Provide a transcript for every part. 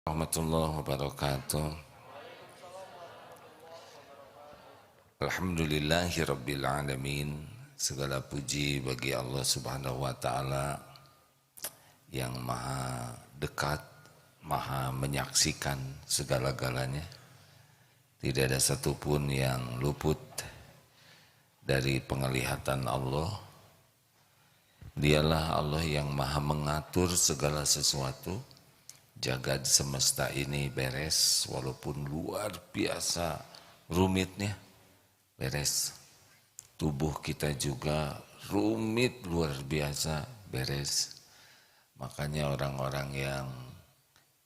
Warahmatullahi wabarakatuh. Alhamdulillahi rabbil alamin. Segala puji bagi Allah subhanahu wa ta'ala yang maha dekat, maha menyaksikan segala-galanya. Tidak ada satupun yang luput dari penglihatan Allah. Dialah Allah yang maha mengatur segala sesuatu. Jagad semesta ini beres, walaupun luar biasa rumitnya, beres. Tubuh kita juga rumit luar biasa, beres. Makanya orang-orang yang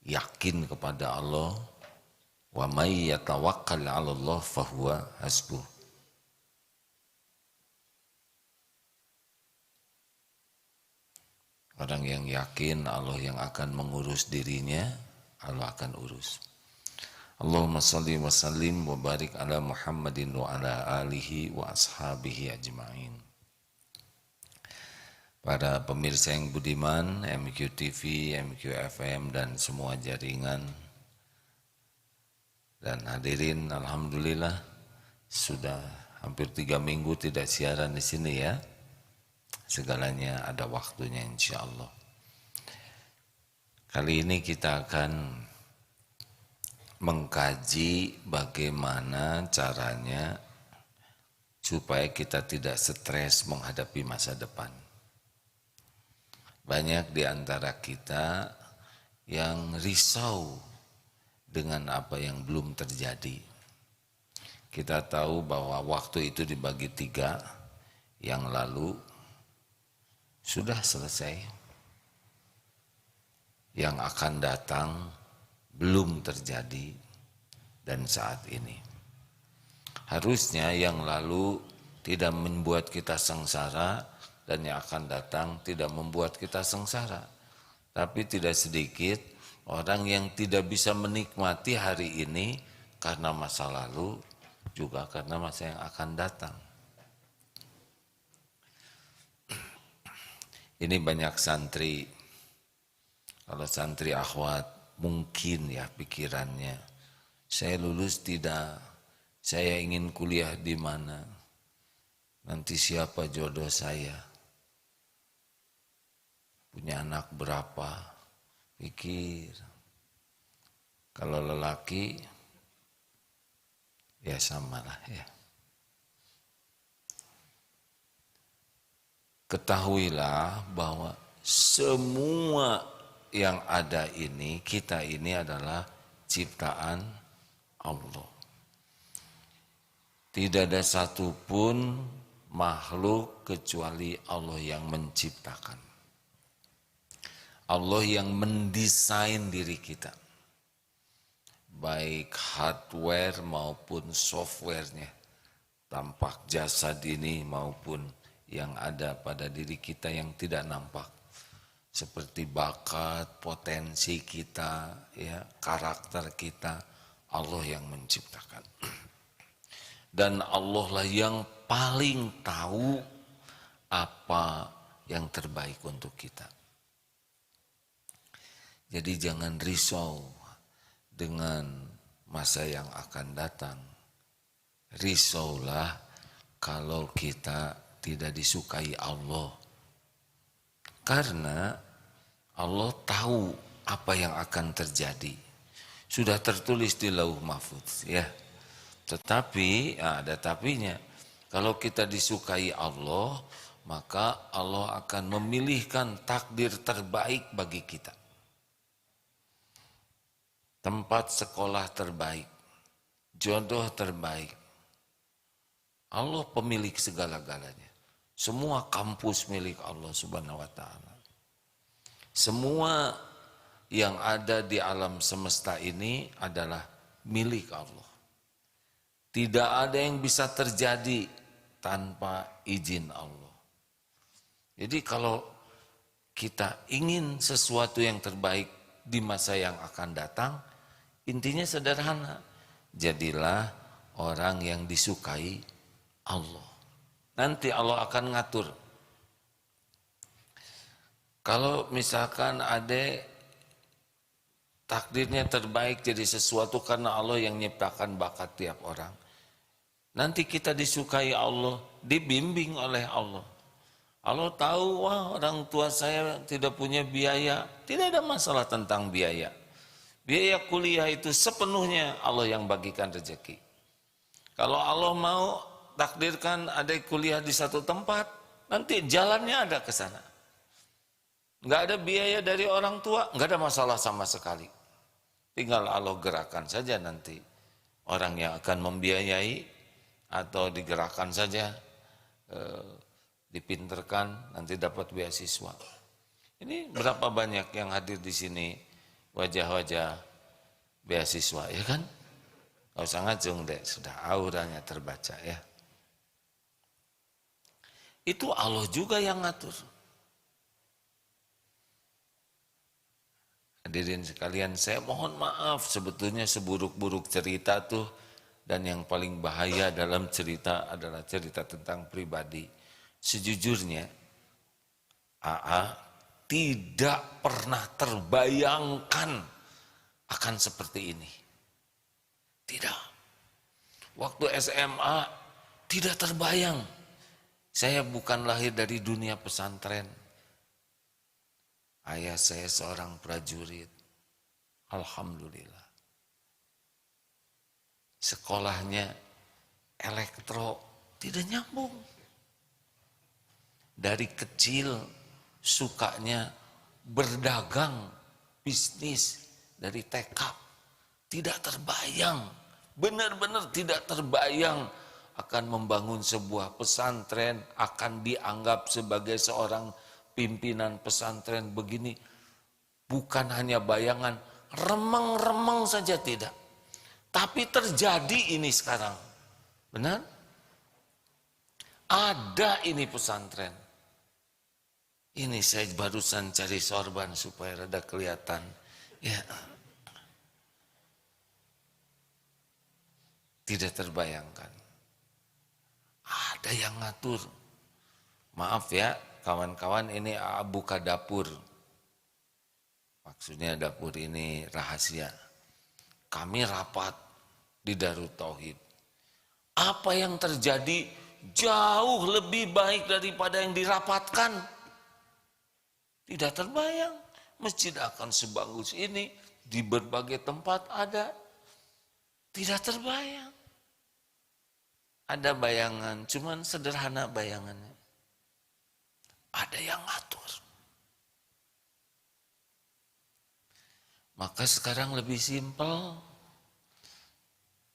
yakin kepada Allah, wa may yatawakkal 'ala Allah fahuwa hasbuh. Orang yang yakin Allah yang akan mengurus dirinya, Allah akan urus. Allahumma salli wa sallim wa barik ala Muhammadin wa ala alihi wa ashabihi ajma'in. Para pemirsa yang budiman, MQ TV, MQ FM dan semua jaringan dan hadirin, alhamdulillah sudah hampir 3 minggu tidak siaran di sini ya. Segalanya ada waktunya insya Allah. Kali ini kita akan mengkaji bagaimana caranya supaya kita tidak stres menghadapi masa depan. Banyak di antara kita yang risau dengan apa yang belum terjadi. Kita tahu bahwa waktu itu dibagi 3, yang lalu sudah selesai, yang akan datang belum terjadi, dan saat ini. Harusnya yang lalu tidak membuat kita sengsara dan yang akan datang tidak membuat kita sengsara. Tapi tidak sedikit orang yang tidak bisa menikmati hari ini karena masa lalu, juga karena masa yang akan datang. Ini banyak santri, kalau santri akhwat mungkin ya pikirannya, saya lulus tidak, saya ingin kuliah di mana, nanti siapa jodoh saya, punya anak berapa, pikir. Kalau lelaki ya samalah ya. Ketahuilah bahwa semua yang ada ini, kita ini adalah ciptaan Allah. Tidak ada satupun makhluk kecuali Allah yang menciptakan. Allah yang mendesain diri kita. Baik hardware maupun softwarenya. Tampak jasad ini maupun yang ada pada diri kita yang tidak nampak, seperti bakat, potensi kita, ya, karakter kita, Allah yang menciptakan. Dan Allah lah yang paling tahu apa yang terbaik untuk kita. Jadi jangan risau dengan masa yang akan datang. Risaulah kalau kita tidak disukai Allah, karena Allah tahu apa yang akan terjadi, sudah tertulis di Lauh Mahfuz ya. Tetapi ada tapinya, kalau kita disukai Allah, maka Allah akan memilihkan takdir terbaik bagi kita, tempat sekolah terbaik, jodoh terbaik. Allah pemilik segala-galanya. Semua kampus milik Allah subhanahu wa ta'ala. Semua yang ada di alam semesta ini adalah milik Allah. Tidak ada yang bisa terjadi tanpa izin Allah. Jadi kalau kita ingin sesuatu yang terbaik di masa yang akan datang, intinya sederhana. Jadilah orang yang disukai Allah. Nanti Allah akan ngatur. Kalau misalkan ada takdirnya terbaik jadi sesuatu karena Allah yang nyiptakan bakat tiap orang. Nanti kita disukai Allah, dibimbing oleh Allah. Allah tahu, wah orang tua saya tidak punya biaya, tidak ada masalah tentang biaya. Biaya kuliah itu sepenuhnya Allah yang bagikan rezeki. Kalau Allah mau takdirkan adik kuliah di satu tempat, nanti jalannya ada ke sana. Nggak ada biaya dari orang tua, nggak ada masalah sama sekali. Tinggal Allah gerakan saja nanti. Orang yang akan membiayai atau digerakkan saja, dipinterkan, nanti dapat beasiswa. Ini berapa banyak yang hadir di sini, wajah-wajah beasiswa, ya kan? Gak usah ngacung deh, sudah auranya terbaca ya. Itu Allah juga yang ngatur. Hadirin sekalian, saya mohon maaf sebetulnya seburuk-buruk cerita tuh, dan yang paling bahaya dalam cerita adalah cerita tentang pribadi. Sejujurnya AA tidak pernah terbayangkan akan seperti ini. Tidak. Waktu SMA tidak terbayang. Saya bukan lahir dari dunia pesantren. Ayah saya seorang prajurit. Alhamdulillah. Sekolahnya elektro, tidak nyambung. Dari kecil sukanya berdagang, bisnis dari TK. Tidak terbayang, benar-benar tidak terbayang akan membangun sebuah pesantren, akan dianggap sebagai seorang pimpinan pesantren begini. Bukan hanya bayangan, remeng-remeng saja tidak. Tapi terjadi ini sekarang. Benar? Ada ini pesantren. Ini saya barusan cari sorban supaya rada kelihatan. Ya. Tidak terbayangkan. Ada yang ngatur. Maaf ya, kawan-kawan, ini buka dapur. Maksudnya dapur ini rahasia. Kami rapat di Darut Tauhid. Apa yang terjadi jauh lebih baik daripada yang dirapatkan. Tidak terbayang. Masjid akan sebagus ini, di berbagai tempat ada. Tidak terbayang. Ada bayangan, cuman sederhana bayangannya. Ada yang ngatur. Maka sekarang lebih simpel.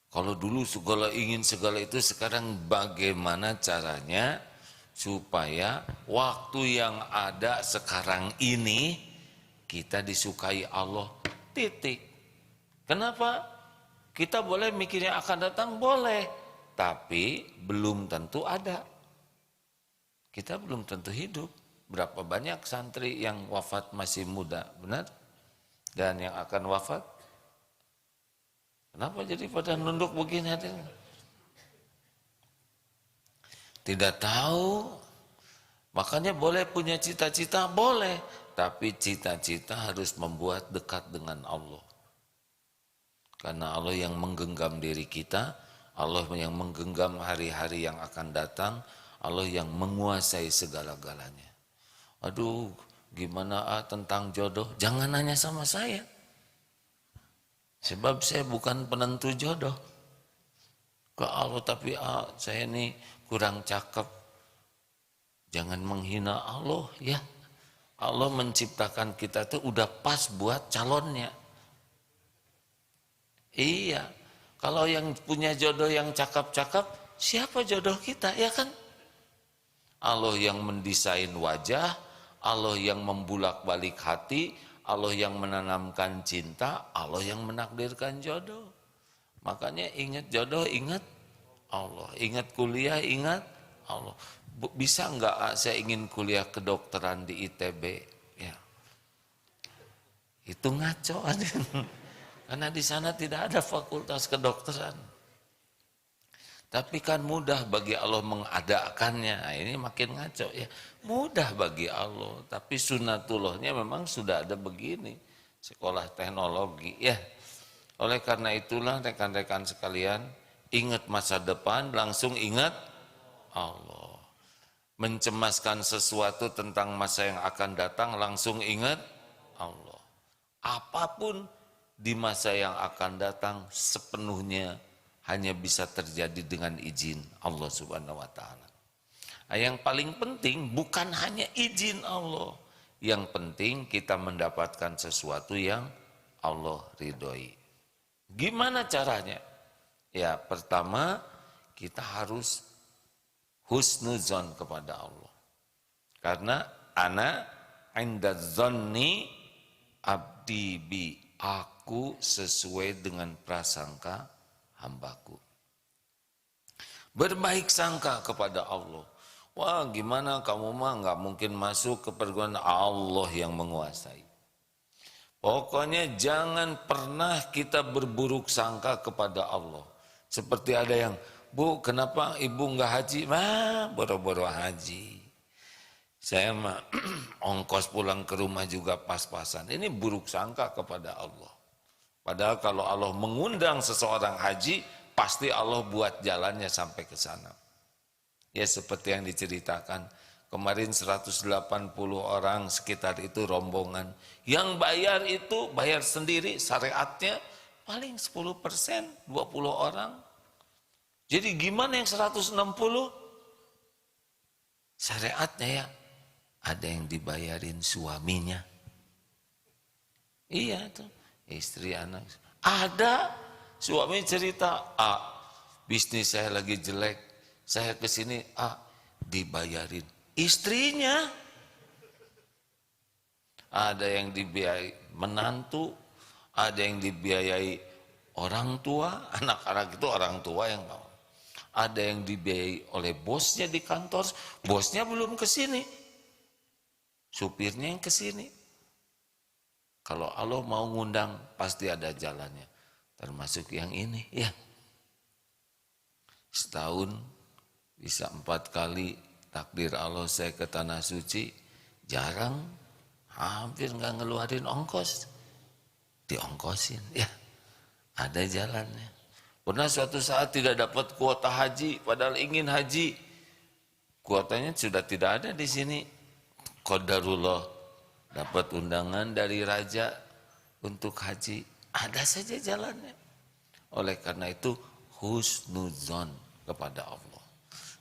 Kalau dulu segala ingin segala itu, sekarang bagaimana caranya supaya waktu yang ada sekarang ini kita disukai Allah, titik. Kenapa? Kita boleh mikirnya akan datang, boleh. Tapi belum tentu ada. Kita belum tentu hidup. Berapa banyak santri yang wafat masih muda, benar? Dan yang akan wafat, kenapa jadi pada nunduk begini? Tidak tahu. Makanya boleh punya cita-cita, boleh. Tapi cita-cita harus membuat dekat dengan Allah. Karena Allah yang menggenggam diri kita, Allah yang menggenggam hari-hari yang akan datang, Allah yang menguasai segala-galanya. Aduh, gimana tentang jodoh? Jangan nanya sama saya. Sebab saya bukan penentu jodoh. Ke Allah, tapi saya ini kurang cakep. Jangan menghina Allah ya. Allah menciptakan kita tuh udah pas buat calonnya. Iya. Kalau yang punya jodoh yang cakep-cakep, siapa jodoh kita, ya kan? Allah yang mendesain wajah, Allah yang membulak-balik hati, Allah yang menanamkan cinta, Allah yang menakdirkan jodoh. Makanya ingat jodoh, ingat Allah. Ingat kuliah, ingat Allah. Bisa enggak saya ingin kuliah kedokteran di ITB? Ya. Itu ngaco aja. Karena di sana tidak ada fakultas kedokteran. Tapi kan mudah bagi Allah mengadakannya. Nah, ini makin ngaco ya. Mudah bagi Allah, tapi sunatullahnya memang sudah ada begini. sekolah teknologi ya. Oleh karena itulah rekan-rekan sekalian, ingat masa depan langsung ingat Allah. Mencemaskan sesuatu tentang masa yang akan datang langsung ingat Allah. Apapun di masa yang akan datang sepenuhnya hanya bisa terjadi dengan izin Allah Subhanahu wa taala. Yang paling penting bukan hanya izin Allah, yang penting kita mendapatkan sesuatu yang Allah ridhoi. Gimana caranya? Ya, pertama kita harus husnuzon kepada Allah. Karena ana inda dzanni abdi bi, aku sesuai dengan prasangka hambaku. Berbaik sangka kepada Allah. Wah, gimana kamu mah nggak mungkin masuk ke perguruan Allah yang menguasai. Pokoknya jangan pernah kita berburuk sangka kepada Allah. Seperti ada yang, Bu, kenapa ibu nggak haji? Boro-boro haji. Saya mah ongkos pulang ke rumah juga pas-pasan. Ini buruk sangka kepada Allah. Padahal kalau Allah mengundang seseorang haji, pasti Allah buat jalannya sampai ke sana. Ya seperti yang diceritakan. Kemarin 180 orang sekitar itu rombongan. Yang bayar itu bayar sendiri, syariatnya paling 10%, 20 orang. Jadi gimana yang 160? Syariatnya ya, ada yang dibayarin suaminya. Iya tuh, istri anak. Ada, suami cerita, bisnis saya lagi jelek, saya kesini, dibayarin. Istrinya, ada yang dibiayai menantu, ada yang dibiayai orang tua, anak-anak itu orang tua yang mau. Ada yang dibiayai oleh bosnya di kantor, bosnya belum kesini, supirnya yang kesini. Kalau Allah mau ngundang, pasti ada jalannya, termasuk yang ini ya. Setahun bisa 4 kali takdir Allah saya ke tanah suci, jarang, hampir nggak ngeluarin ongkos, diongkosin ya, ada jalannya. Pernah suatu saat tidak dapat kuota haji, padahal ingin haji, kuotanya sudah tidak ada di sini. Qadarullah dapat undangan dari raja untuk haji, ada saja jalannya. Oleh karena itu husnuzon kepada Allah.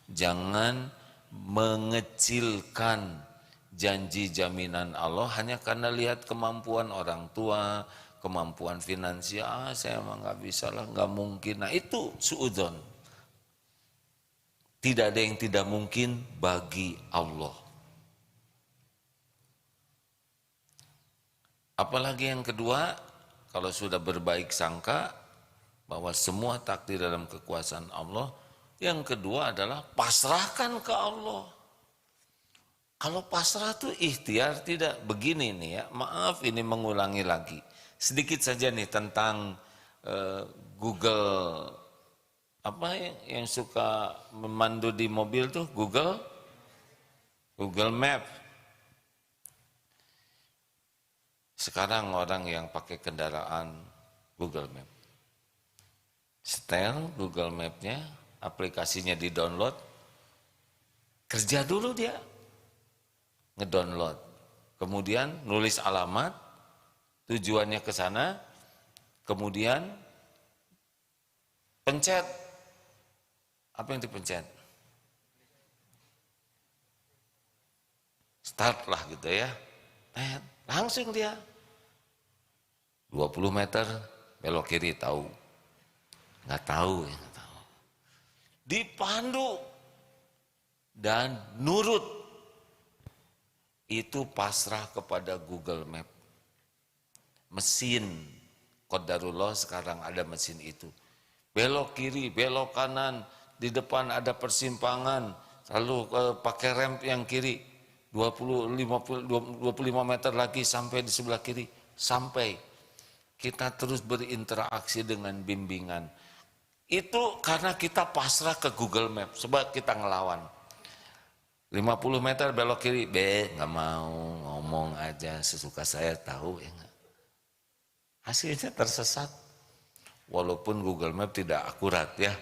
Jangan mengecilkan janji jaminan Allah hanya karena lihat kemampuan orang tua, kemampuan finansial. Saya emang nggak bisa lah, nggak mungkin. Nah itu suudzon. Tidak ada yang tidak mungkin bagi Allah. Apalagi yang kedua, kalau sudah berbaik sangka bahwa semua takdir dalam kekuasaan Allah, yang kedua adalah pasrahkan ke Allah. Kalau pasrah itu ikhtiar, tidak begini nih ya. Maaf ini mengulangi lagi. Sedikit saja nih tentang Google, apa yang suka memandu di mobil tuh, Google Map. Sekarang orang yang pakai kendaraan Google Map, setel Google Map-nya, aplikasinya di-download, kerja dulu dia, ngedownload, kemudian nulis alamat, tujuannya ke sana, kemudian pencet, apa yang dipencet? Start lah gitu ya, langsung dia, 20 meter, belok kiri tahu, nggak tahu ya. Dipandu dan nurut, itu pasrah kepada Google Map. Mesin qadarullah sekarang ada mesin itu, belok kiri, belok kanan, di depan ada persimpangan, lalu pakai rem yang kiri, 25 meter lagi sampai di sebelah kiri, sampai. Kita terus berinteraksi dengan bimbingan. Itu karena kita pasrah ke Google Map, sebab kita ngelawan. 50 meter belok kiri, nggak mau, ngomong aja sesuka saya, tahu ya nggak. hasilnya tersesat. Walaupun Google Map tidak akurat ya.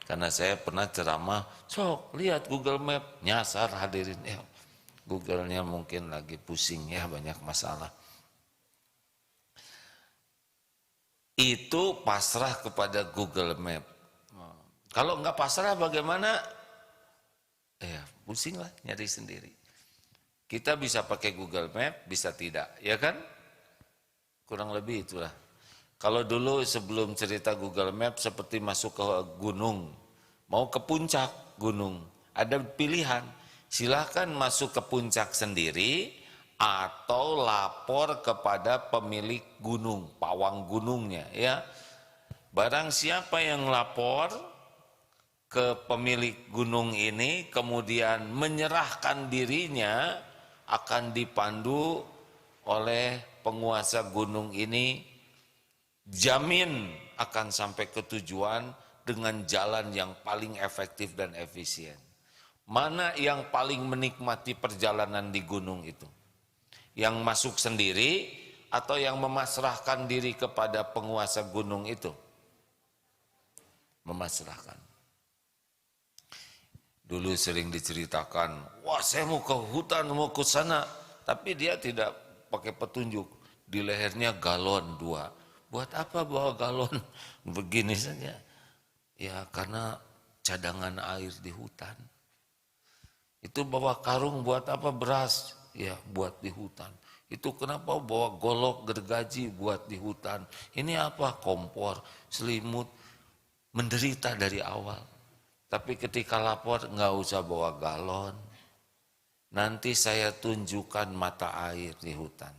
Karena saya pernah ceramah, sok lihat Google Map, nyasar hadirin ya. Google-nya mungkin lagi pusing ya, banyak masalah. Itu pasrah kepada Google Map. Kalau nggak pasrah bagaimana? Ya pusing lah nyari sendiri. Kita bisa pakai Google Map, bisa tidak, ya kan? Kurang lebih itulah. Kalau dulu sebelum cerita Google Map seperti masuk ke gunung, mau ke puncak gunung, ada pilihan. Silahkan masuk ke puncak sendiri atau lapor kepada pemilik gunung, pawang gunungnya ya. Barang siapa yang lapor ke pemilik gunung ini kemudian menyerahkan dirinya akan dipandu oleh penguasa gunung ini, jamin akan sampai ke tujuan dengan jalan yang paling efektif dan efisien. Mana yang paling menikmati perjalanan di gunung itu? Yang masuk sendiri atau yang memasrahkan diri kepada penguasa gunung itu? Memasrahkan. Dulu sering diceritakan, wah saya mau ke hutan, mau ke sana. Tapi dia tidak pakai petunjuk. Di lehernya galon 2. Buat apa bawa galon? Begini saja. Ya karena cadangan air di hutan. Itu bawa karung buat apa? Beras. Ya buat di hutan. Itu kenapa bawa golok gergaji buat di hutan. Ini apa? Kompor, selimut. Menderita dari awal. Tapi ketika lapor nggak usah bawa galon. Nanti saya tunjukkan mata air di hutan.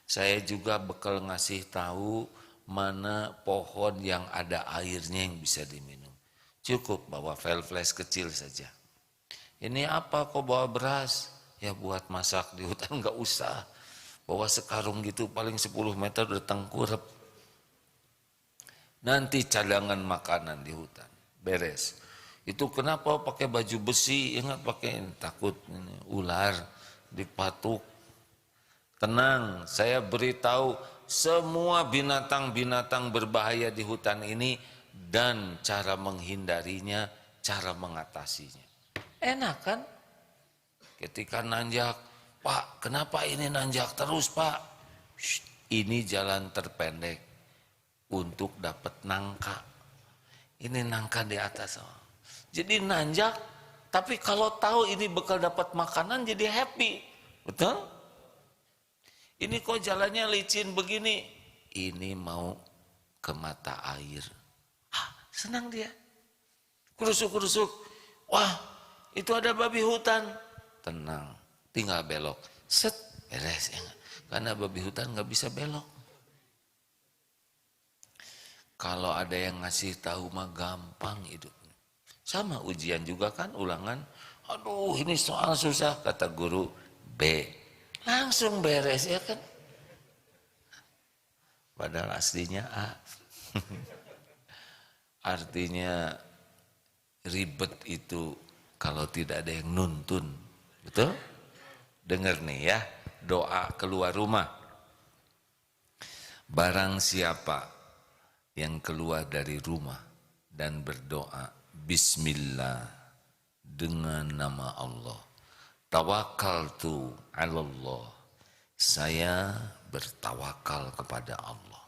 Saya juga bakal ngasih tahu mana pohon yang ada airnya yang bisa diminum. Cukup bawa flash kecil saja. Ini apa kok bawa beras? Ya buat masak di hutan nggak usah. Bawa sekarung gitu paling 10 meter udah tengkurap. Nanti cadangan makanan di hutan. Beres. Itu kenapa pakai baju besi, ingat pakai takut ini, ular dipatuk. Tenang, saya beritahu semua binatang-binatang berbahaya di hutan ini dan cara menghindarinya, cara mengatasinya. Enak kan? Ketika nanjak, Pak, kenapa ini nanjak terus Pak? Shh, ini jalan terpendek untuk dapat nangka. Ini nangka di atas. Jadi nanjak, tapi kalau tahu ini bakal dapat makanan jadi happy. Betul? Ini kok jalannya licin begini. Ini mau ke mata air. Senang dia. Kurusuk-kurusuk. Wah, itu ada babi hutan. Tenang, tinggal belok. Set, beres. Karena babi hutan nggak bisa belok. Kalau ada yang ngasih tahu mah gampang hidup. Sama ujian juga kan, ulangan. Aduh ini soal susah, kata guru B. Langsung beres ya kan. Padahal aslinya A. Artinya ribet itu kalau tidak ada yang nuntun. Betul? Dengar nih ya, doa keluar rumah. Barang siapa yang keluar dari rumah dan berdoa Bismillah dengan nama Allah. Tawakkaltu 'ala Allah. Saya bertawakal kepada Allah.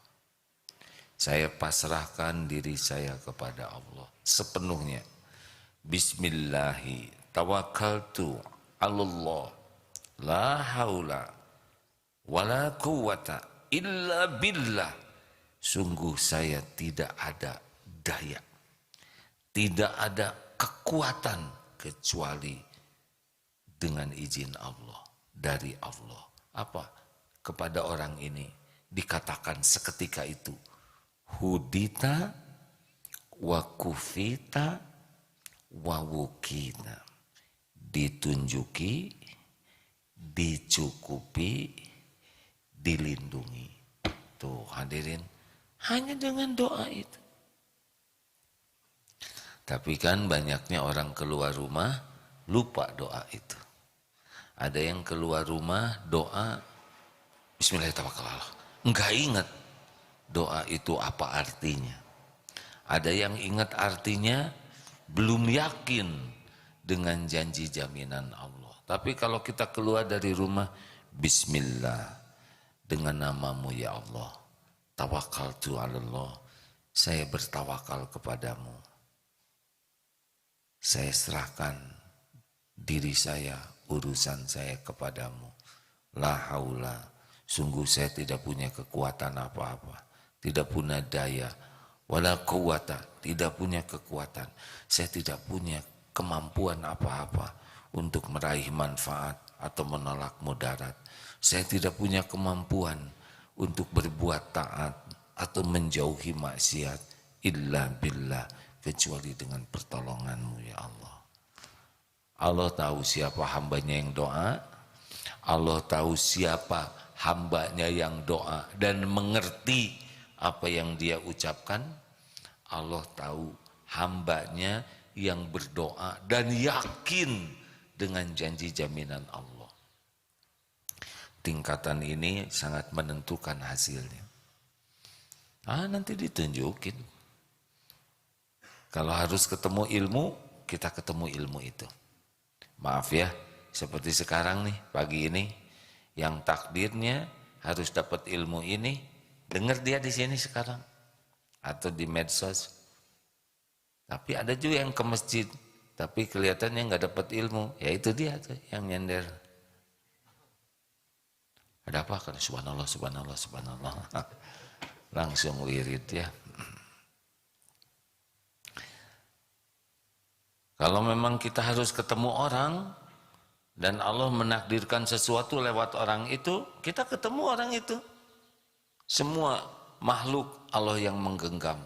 Saya pasrahkan diri saya kepada Allah sepenuhnya. Bismillahi tawakkaltu 'ala Allah. La haula wala quwwata illa billah. Sungguh saya tidak ada daya, tidak ada kekuatan kecuali dengan izin Allah, dari Allah. Apa? Kepada orang ini dikatakan seketika itu, hudita wa kufita wa wukina. Ditunjuki, dicukupi, dilindungi. Tuh hadirin, hanya dengan doa itu. Tapi kan banyaknya orang keluar rumah lupa doa itu. Ada yang keluar rumah doa Bismillahirrahmanirrahim, enggak ingat. doa itu apa artinya. Ada yang ingat artinya, belum yakin dengan janji jaminan Allah. Tapi kalau kita keluar dari rumah, Bismillah, dengan namamu ya Allah, tawakkaltu 'alallah, saya bertawakal kepadamu. Saya serahkan diri saya, urusan saya kepadamu. La haula, sungguh saya tidak punya kekuatan apa-apa, tidak punya daya, wala quwata, tidak punya kekuatan. Saya tidak punya kemampuan apa-apa untuk meraih manfaat atau menolak mudarat. Saya tidak punya kemampuan untuk berbuat taat atau menjauhi maksiat illa billah, kecuali dengan pertolonganmu ya Allah. Allah tahu siapa hambanya yang doa, Allah tahu siapa hambanya yang doa dan mengerti apa yang dia ucapkan. Allah tahu hambanya yang berdoa dan yakin dengan janji jaminan Allah. Tingkatan ini sangat menentukan hasilnya. Nanti ditunjukin. Kalau harus ketemu ilmu, kita ketemu ilmu itu. Maaf ya, seperti sekarang nih, pagi ini, yang takdirnya harus dapat ilmu ini, dengar dia di sini sekarang atau di medsos. Tapi ada juga yang ke masjid, tapi kelihatannya nggak dapat ilmu, ya itu dia tuh yang nyender. Ada apa? Karena subhanallah, subhanallah, subhanallah. Langsung wirid ya. Kalau memang kita harus ketemu orang dan Allah menakdirkan sesuatu lewat orang itu, kita ketemu orang itu. Semua makhluk Allah yang menggenggam.